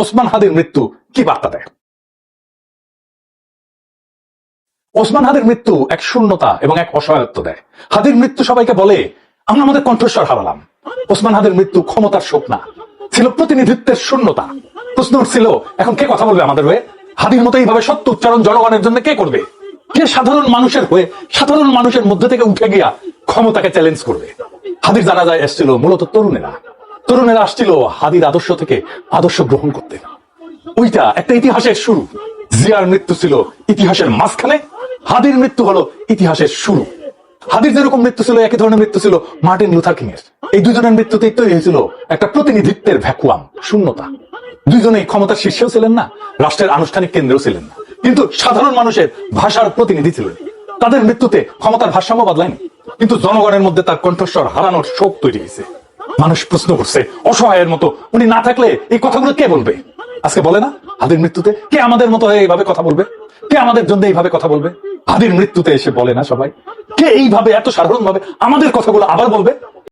ওসমান হাদির মৃত্যু কি বার্তা দেয়? ওসমান হাদির মৃত্যু এক শূন্যতা এবং এক অসহায়ত্ব দেয়। হাদির মৃত্যু সবাইকে বলে আমরা আমাদের কণ্ঠস্বর হারালাম। ওসমান হাদির মৃত্যু ক্ষমতার শোক না, ছিল প্রতিনিধিত্বের শূন্যতা। প্রশ্ন উঠছিল, এখন কে কথা বলবে আমাদের হয়ে? হাদির মতো এইভাবে সত্য উচ্চারণ জনগণের জন্য কে করবে? কে সাধারণ মানুষের হয়ে সাধারণ মানুষের মধ্যে থেকে উঠে গিয়া ক্ষমতাকে চ্যালেঞ্জ করবে? হাদির জানাজায় এসেছিল মূলত তরুণেরা আসছিল হাদির আদর্শ থেকে আদর্শ গ্রহণ করতে। ওইটা একটা ইতিহাসের শুরু। জিয়ার মৃত্যু ছিল ইতিহাসের মাঝখানে, হাদির মৃত্যু হলো ইতিহাসের শুরু। হাদির যেরকম মৃত্যু ছিল, একই ধরনের মৃত্যু ছিল মার্টিন লুথার কিং এর। এই দুজনের মৃত্যুতেই তৈরি হয়েছিল একটা প্রতিনিধিত্বের ভ্যাকুয়াম, শূন্যতা। দুইজনেই ক্ষমতার শীর্ষেও ছিলেন না, রাষ্ট্রের আনুষ্ঠানিক কেন্দ্রেও ছিলেন না, কিন্তু সাধারণ মানুষের ভাষার প্রতিনিধি ছিলেন। তাদের মৃত্যুতে ক্ষমতার ভারসাম্য বদলায়নি, কিন্তু জনগণের মধ্যে তার কণ্ঠস্বর হারানোর শোক তৈরি হয়েছে। মানুষ প্রশ্ন করছে, অসহায়ের মতো উনি না থাকলে এই কথাগুলো কে বলবে? আজকে বলে না, হাদির মৃত্যুতে কে আমাদের মতো হয়ে এইভাবে কথা বলবে? কে আমাদের জন্য এইভাবে কথা বলবে? হাদির মৃত্যুতে এসে বলে না সবাই, কে এইভাবে এত সাধারণ ভাবে আমাদের কথাগুলো আবার বলবে?